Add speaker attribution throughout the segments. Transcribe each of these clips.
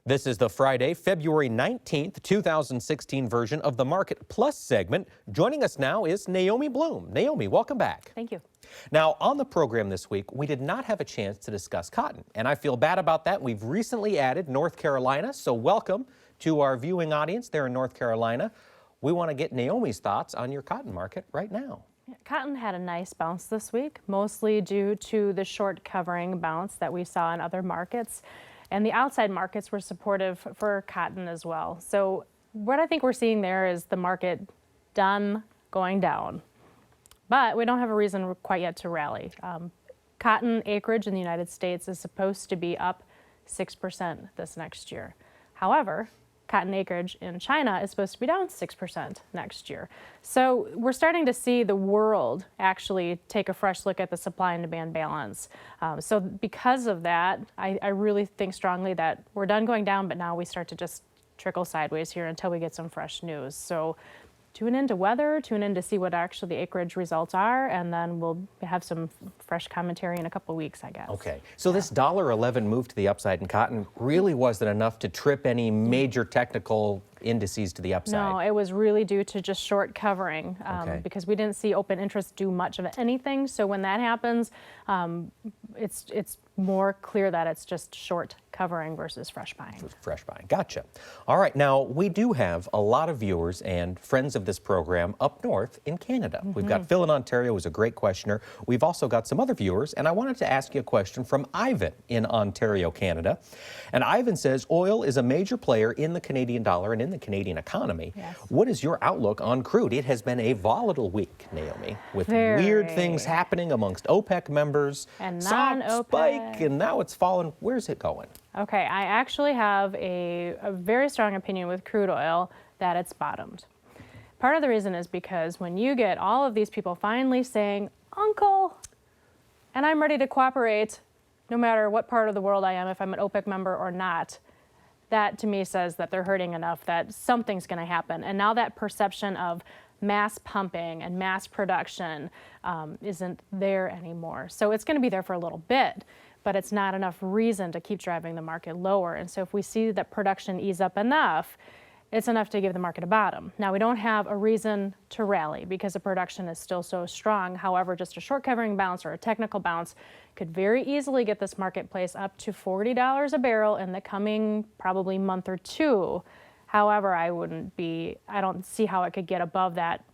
Speaker 1: This is the Friday, February 19th, 2016 version of the Market Plus segment. Joining us now is Naomi Blohm. Naomi, welcome back.
Speaker 2: Thank you.
Speaker 1: Now, on the program this week, we did not have a chance to discuss cotton, and I feel bad about that. We've recently added North Carolina, so welcome to our viewing audience there in North Carolina. We want to get Naomi's thoughts on your cotton market right now.
Speaker 2: Cotton had a nice bounce this week, mostly due to the short covering bounce that we saw in other markets. And the outside markets were supportive for cotton as well. So what I think we're seeing there is the market done going down. But we don't have a reason quite yet to rally. Cotton acreage in the United States is supposed to be up 6% this next year. However, cotton acreage in China is supposed to be down 6% next year. So we're starting to see the world actually take a fresh look at the supply and demand balance. So because of that, I really think strongly that we're done going down, but now we start to just trickle sideways here until we get some fresh news. So tune into weather, tune in to see what actually the acreage results are, and then we'll have some fresh commentary in a couple of weeks, I guess.
Speaker 1: Okay, so this $1.11 move to the upside in cotton really wasn't enough to trip any major technical indices to the upside?
Speaker 2: No, it was really due to just short covering because we didn't see open interest do much of anything. So when that happens, it's more clear that it's just short covering versus fresh buying.
Speaker 1: Fresh buying, gotcha. All right, now we do have a lot of viewers and friends of this program up north in Canada. We've got Phil in Ontario, who's a great questioner. We've also got some other viewers, and I wanted to ask you a question from Ivan in Ontario, Canada. And Ivan says, oil is a major player in the Canadian dollar and in the Canadian economy. Yes. What is your outlook on crude? It has been a volatile week, Naomi, with weird things happening amongst OPEC members.
Speaker 2: And non-OPEC.
Speaker 1: Spike, and now it's fallen. Where's it going?
Speaker 2: Okay, I actually have a very strong opinion with crude oil that it's bottomed. Part of the reason is because when you get all of these people finally saying, Uncle, and I'm ready to cooperate no matter what part of the world I am, if I'm an OPEC member or not, that to me says that they're hurting enough that something's going to happen. And now that perception of mass pumping and mass production isn't there anymore. So it's going to be there for a little bit, but it's not enough reason to keep driving the market lower. And so if we see that production ease up enough, it's enough to give the market a bottom. Now, we don't have a reason to rally because the production is still so strong. However, just a short covering bounce or a technical bounce could very easily get this marketplace up to $40 a barrel in the coming probably month or two. However, I don't see how it could get above that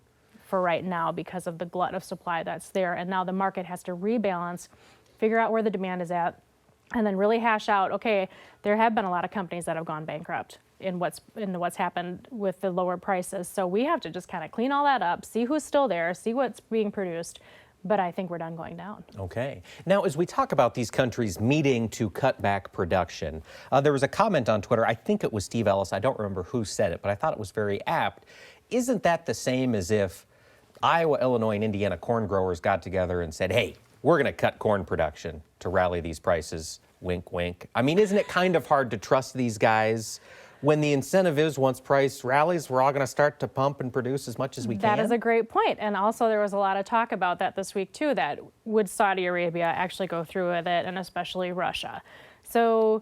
Speaker 2: for right now because of the glut of supply that's there. And now the market has to rebalance, figure out where the demand is at, and then really hash out, okay, there have been a lot of companies that have gone bankrupt in what's happened with the lower prices. So we have to just kind of clean all that up, see who's still there, see what's being produced. But I think we're done going down. Okay.
Speaker 1: Now, as we talk about these countries meeting to cut back production, there was a comment on Twitter, I think it was Steve Ellis, I don't remember who said it, but I thought it was very apt. Isn't that the same as if Iowa, Illinois, and Indiana corn growers got together and said, hey, we're going to cut corn production to rally these prices, wink, wink. I mean, isn't it kind of hard to trust these guys when the incentive is once price rallies, we're all going to start to pump and produce as much as we can?
Speaker 2: That is a great point. And also there was a lot of talk about that this week too, that would Saudi Arabia actually go through with it, and especially Russia. So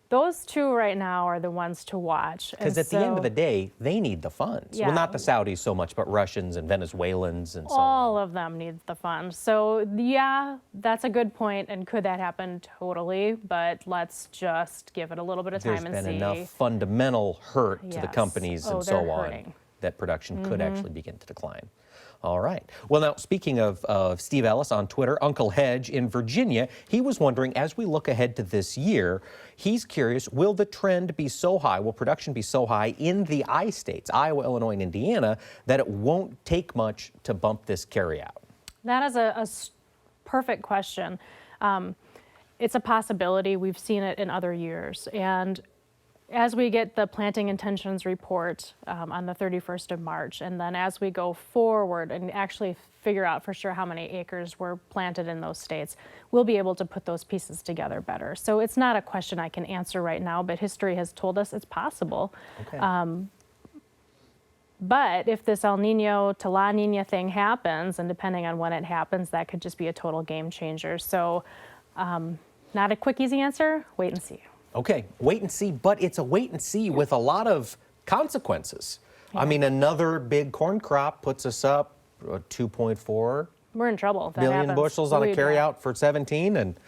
Speaker 2: those two right now are the ones to watch.
Speaker 1: Because at the end of the day, they need the funds. Yeah. Well, not the Saudis so much, but Russians and Venezuelans and so on.
Speaker 2: All of them need the funds. So yeah, that's a good point. And could that happen? Totally. But let's just give it a little bit of time and see.
Speaker 1: There's been enough fundamental hurt to the companies and so on that production could actually begin to decline. All right. Well, now, speaking of Steve Ellis on Twitter, Uncle Hedge in Virginia, he was wondering, as we look ahead to this year, he's curious, will the trend be so high, will production be so high in the I states, Iowa, Illinois, and Indiana, that it won't take much to bump this carryout?
Speaker 2: That is a perfect question. It's a possibility. We've seen it in other years. And as we get the planting intentions report on the 31st of March, and then as we go forward and actually figure out for sure how many acres were planted in those states, we'll be able to put those pieces together better. So it's not a question I can answer right now, but history has told us it's possible. Okay. But if this El Nino to La Nina thing happens, and depending on when it happens, that could just be a total game changer. So not a quick, easy answer. Wait and see.
Speaker 1: Okay, wait and see, but it's a wait and see with a lot of consequences. I mean, another big corn crop puts us up 2.4
Speaker 2: We're in trouble if that
Speaker 1: million
Speaker 2: happens.
Speaker 1: bushels on a
Speaker 2: We'd,
Speaker 1: carryout for 17, and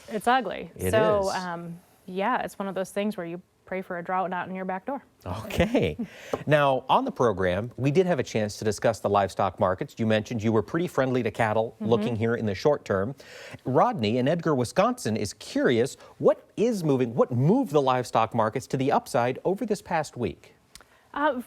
Speaker 2: It's ugly.
Speaker 1: It
Speaker 2: so,
Speaker 1: is.
Speaker 2: Yeah, it's one of those things where you pray for a drought not in your back door.
Speaker 1: Okay. Now, on the program, we did have a chance to discuss the livestock markets. You mentioned you were pretty friendly to cattle looking here in the short term. Rodney in Edgar, Wisconsin is curious, what moved the livestock markets to the upside over this past week?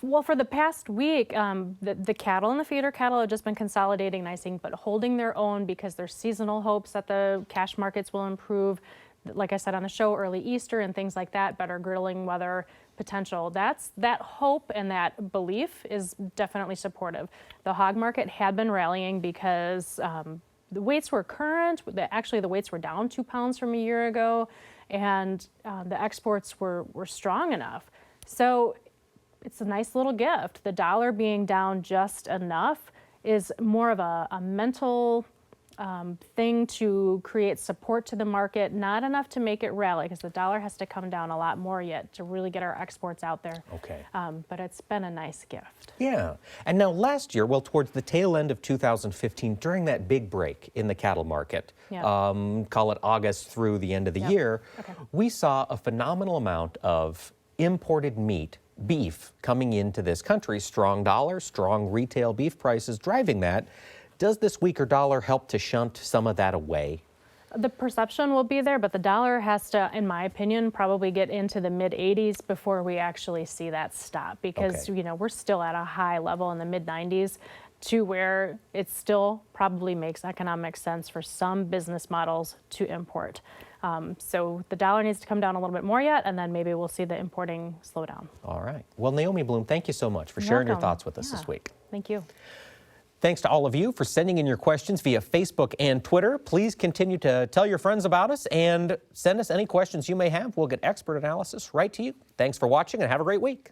Speaker 2: Well, for the past week, the cattle and the feeder cattle have just been consolidating nicely, but holding their own because there's seasonal hopes that the cash markets will improve. Like I said on the show, early Easter and things like that, better grilling weather potential. That hope and that belief is definitely supportive. The hog market had been rallying because the weights were current. Actually, the weights were down 2 pounds from a year ago, and the exports were strong enough. So it's a nice little gift. The dollar being down just enough is more of a mental thing to create support to the market, not enough to make it rally because the dollar has to come down a lot more yet to really get our exports out there.
Speaker 1: Okay.
Speaker 2: But it's been a nice gift.
Speaker 1: Yeah. And now last year, well, towards the tail end of 2015, during that big break in the cattle market,
Speaker 2: Yeah.
Speaker 1: Call it August through the end of the year, we saw a phenomenal amount of imported meat, beef, coming into this country. Strong dollar, strong retail beef prices driving that. Does this weaker dollar help to shunt some of that away?
Speaker 2: The perception will be there, but the dollar has to, in my opinion, probably get into the mid-80s before we actually see that stop because,
Speaker 1: Okay.
Speaker 2: we're still at a high level in the mid-90s to where it still probably makes economic sense for some business models to import. So the dollar needs to come down a little bit more yet, and then maybe we'll see the importing slow down.
Speaker 1: All right. Well, Naomi Blohm, thank you so much for sharing your
Speaker 2: Welcome.
Speaker 1: thoughts with us this week.
Speaker 2: Thank you.
Speaker 1: Thanks to all of you for sending in your questions via Facebook and Twitter. Please continue to tell your friends about us and send us any questions you may have. We'll get expert analysis right to you. Thanks for watching and have a great week.